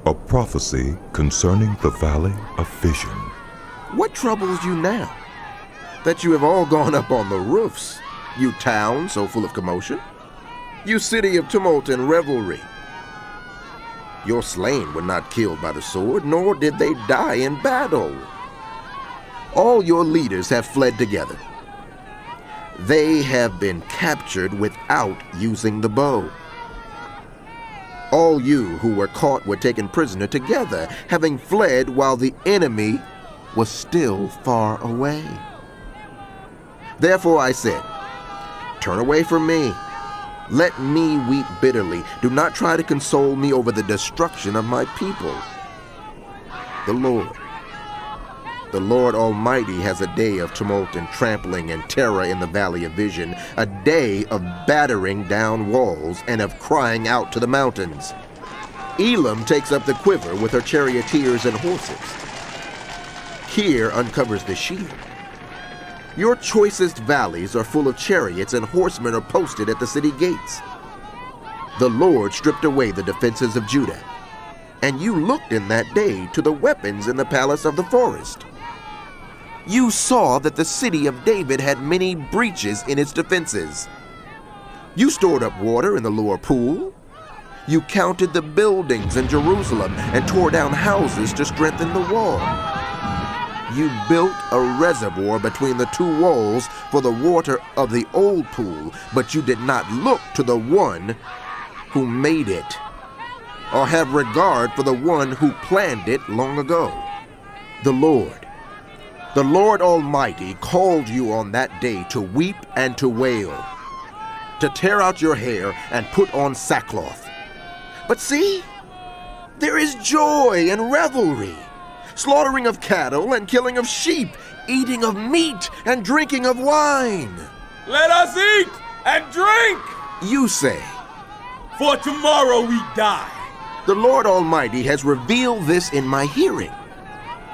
A prophecy concerning the valley of vision. What troubles you now? That you have all gone up on the roofs, you town so full of commotion, you city of tumult and revelry. Your slain were not killed by the sword, nor did they die in battle. All your leaders have fled together. They have been captured without using the bow. All you who were caught were taken prisoner together, having fled while the enemy was still far away. Therefore I said, turn away from me. Let me weep bitterly. Do not try to console me over the destruction of my people. The Lord Almighty has a day of tumult and trampling and terror in the valley of vision, a day of battering down walls and of crying out to the mountains. Elam takes up the quiver with her charioteers and horses. Kir uncovers the shield. Your choicest valleys are full of chariots, and horsemen are posted at the city gates. The Lord stripped away the defenses of Judah, and you looked in that day to the weapons in the palace of the forest. You saw that the city of David had many breaches in its defenses. You stored up water in the lower pool. You counted the buildings in Jerusalem and tore down houses to strengthen the wall. You built a reservoir between the two walls for the water of the old pool, but you did not look to the one who made it, or have regard for the one who planned it long ago. The Lord Almighty called you on that day to weep and to wail, to tear out your hair and put on sackcloth. But see, there is joy and revelry, slaughtering of cattle and killing of sheep, eating of meat and drinking of wine. Let us eat and drink, you say, for tomorrow we die. The Lord Almighty has revealed this in my hearing.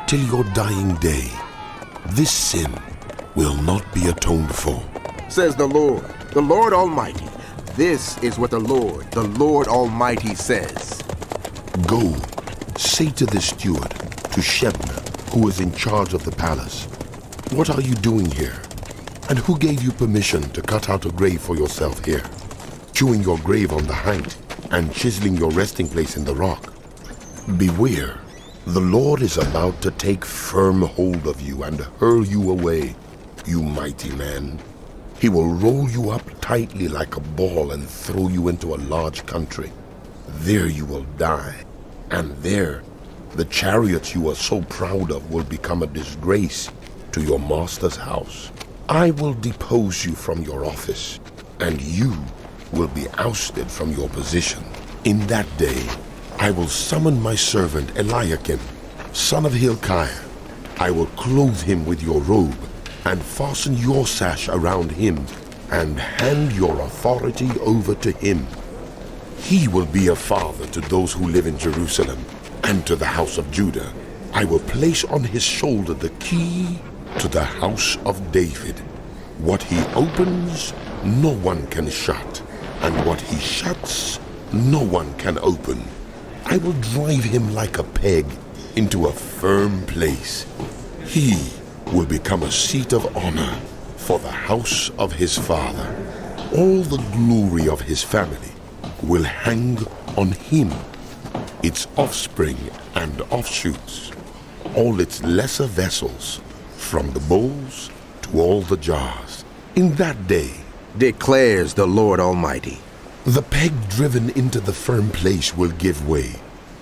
Till your dying day, this sin will not be atoned for, says the Lord Almighty. This is what the Lord Almighty says. Go, say to the steward, to Shebna, who is in charge of the palace, what are you doing here? And who gave you permission to cut out a grave for yourself here, hewing your grave on the height and chiseling your resting place in the rock? Beware, the Lord is about to take firm hold of you and hurl you away, you mighty man. He will roll you up tightly like a ball and throw you into a large country. There you will die, and there the chariots you are so proud of will become a disgrace to your master's house. I will depose you from your office, and you will be ousted from your position. In that day, I will summon my servant Eliakim, son of Hilkiah. I will clothe him with your robe, and fasten your sash around him, and hand your authority over to him. He will be a father to those who live in Jerusalem, and to the house of Judah. I will place on his shoulder the key to the house of David. What he opens, no one can shut, and what he shuts, no one can open. I will drive him like a peg into a firm place. He will become a seat of honor for the house of his father. All the glory of his family will hang on him, its offspring and offshoots, all its lesser vessels, from the bowls to all the jars. In that day, declares the Lord Almighty, the peg driven into the firm place will give way.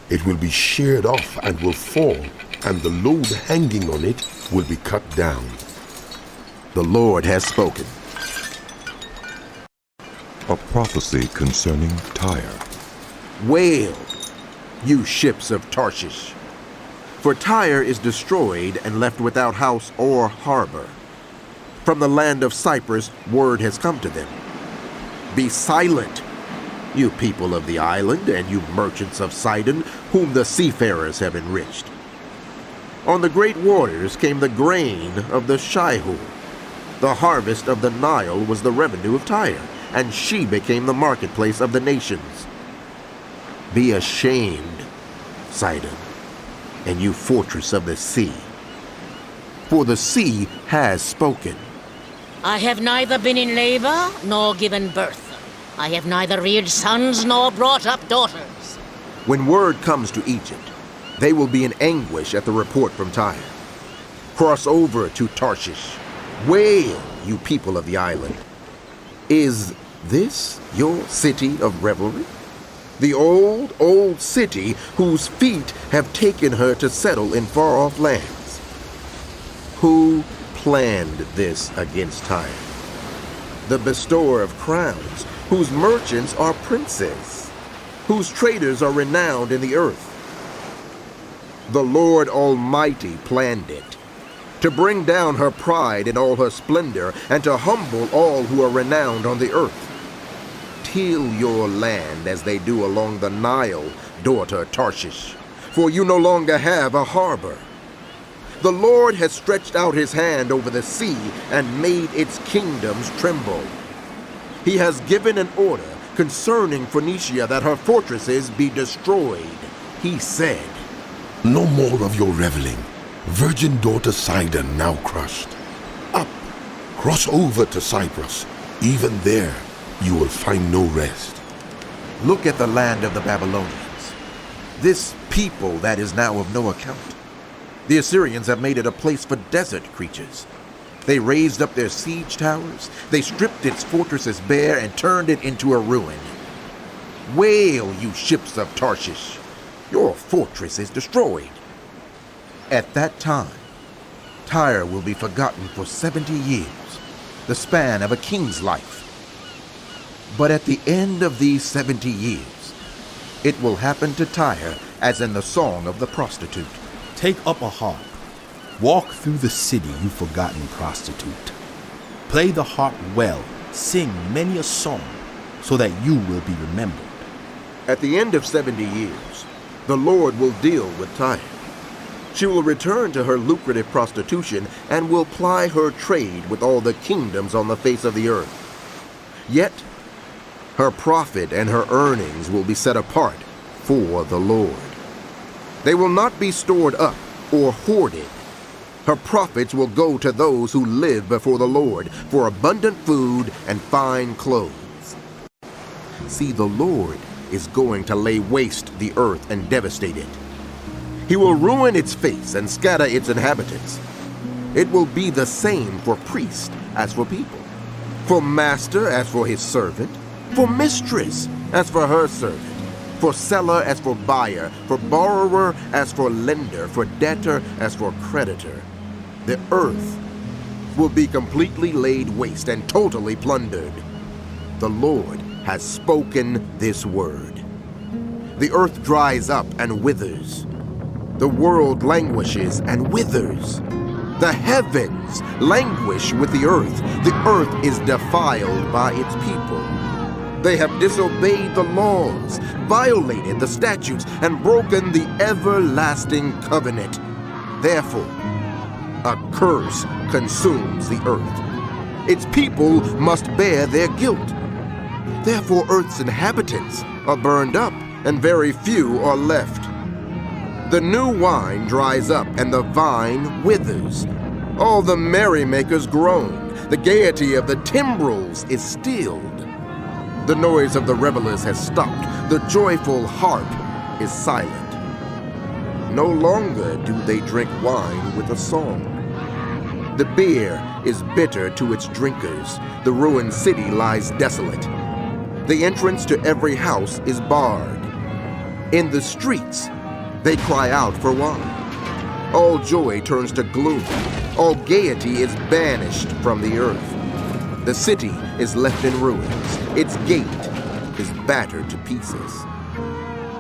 It will be sheared off and will fall, and the load hanging on it will be cut down. The Lord has spoken. A prophecy concerning Tyre. Wail, you ships of Tarshish, for Tyre is destroyed and left without house or harbor. From the land of Cyprus, word has come to them. Be silent, you people of the island, and you merchants of Sidon, whom the seafarers have enriched. On the great waters came the grain of the Shihor. The harvest of the Nile was the revenue of Tyre, and she became the marketplace of the nations. Be ashamed, Sidon, and you fortress of the sea. For the sea has spoken. I have neither been in labor nor given birth. I have neither reared sons nor brought up daughters. When word comes to Egypt, they will be in anguish at the report from Tyre. Cross over to Tarshish. Wail, you people of the island. Is this your city of revelry? The old, old city whose feet have taken her to settle in far-off lands. Who planned this against Tyre? The bestower of crowns, whose merchants are princes, whose traders are renowned in the earth. The Lord Almighty planned it, to bring down her pride in all her splendor, and to humble all who are renowned on the earth. Till your land as they do along the Nile, daughter Tarshish, for you no longer have a harbor. The Lord has stretched out his hand over the sea and made its kingdoms tremble. He has given an order concerning Phoenicia that her fortresses be destroyed. He said, No more of your reveling, virgin daughter Sidon now crushed. Up, cross over to Cyprus. Even there you will find no rest. Look at the land of the Babylonians, this people that is now of no account. The Assyrians have made it a place for desert creatures. They raised up their siege towers, they stripped its fortresses bare and turned it into a ruin. Wail, you ships of Tarshish, your fortress is destroyed. At that time, Tyre will be forgotten for 70 years, the span of a king's life. But at the end of these 70 years, it will happen to Tyre as in the song of the prostitute. Take up a harp. Walk through the city, you forgotten prostitute. Play the harp well, sing many a song, so that you will be remembered. At the end of 70 years, the Lord will deal with Tyre. She will return to her lucrative prostitution and will ply her trade with all the kingdoms on the face of the earth. Yet, her profit and her earnings will be set apart for the Lord. They will not be stored up or hoarded. Her profits will go to those who live before the Lord for abundant food and fine clothes. See, the Lord is going to lay waste the earth and devastate it. He will ruin its face and scatter its inhabitants. It will be the same for priest as for people, for master as for his servant, for mistress as for her servant, for seller as for buyer, for borrower as for lender, for debtor as for creditor. The earth will be completely laid waste and totally plundered. The Lord has spoken this word. The earth dries up and withers. The world languishes and withers. The heavens languish with the earth. The earth is defiled by its people. They have disobeyed the laws, violated the statutes, and broken the everlasting covenant. Therefore, a curse consumes the earth. Its people must bear their guilt. Therefore, earth's inhabitants are burned up, and very few are left. The new wine dries up, and the vine withers. All the merrymakers groan. The gaiety of the timbrels is stilled. The noise of the revelers has stopped. The joyful harp is silent. No longer do they drink wine with a song. The beer is bitter to its drinkers. The ruined city lies desolate. The entrance to every house is barred. In the streets, they cry out for wine. All joy turns to gloom. All gaiety is banished from the earth. The city is left in ruins. Its gate is battered to pieces.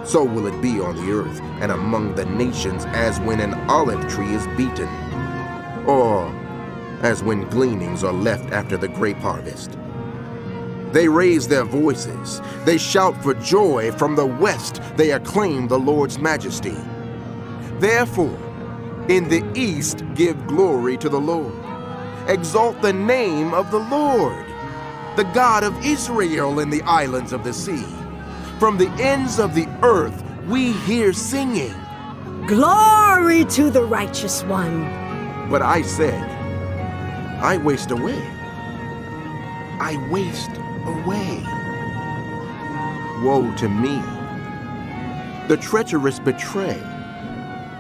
So will it be on the earth and among the nations as when an olive tree is beaten, or as when gleanings are left after the grape harvest. They raise their voices. They shout for joy from the west. They acclaim the Lord's majesty. Therefore, in the east give glory to the Lord. Exalt the name of the Lord, the God of Israel in the islands of the sea. From the ends of the earth we hear singing. Glory to the righteous one. But I said, I waste away. I waste away. Woe to me. The treacherous betray.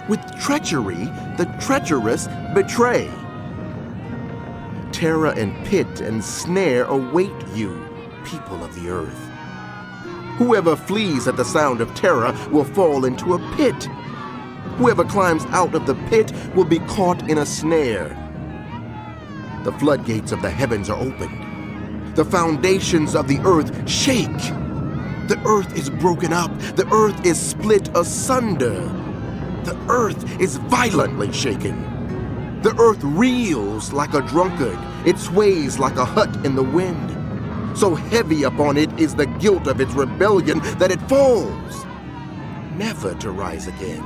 With treachery, the treacherous betray. Terror and pit and snare await you, people of the earth. Whoever flees at the sound of terror will fall into a pit. Whoever climbs out of the pit will be caught in a snare. The floodgates of the heavens are opened. The foundations of the earth shake. The earth is broken up. The earth is split asunder. The earth is violently shaken. The earth reels like a drunkard. It sways like a hut in the wind. So heavy upon it is the guilt of its rebellion that it falls, never to rise again.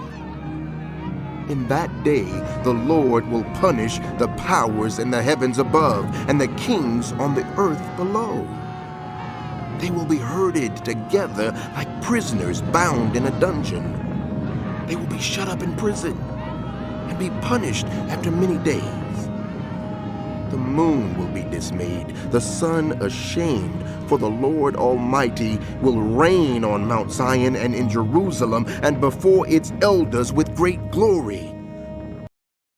In that day, the Lord will punish the powers in the heavens above and the kings on the earth below. They will be herded together like prisoners bound in a dungeon. They will be shut up in prison and be punished after many days. The moon will be dismayed, the sun ashamed, for the Lord Almighty will reign on Mount Zion and in Jerusalem and before its elders with great glory.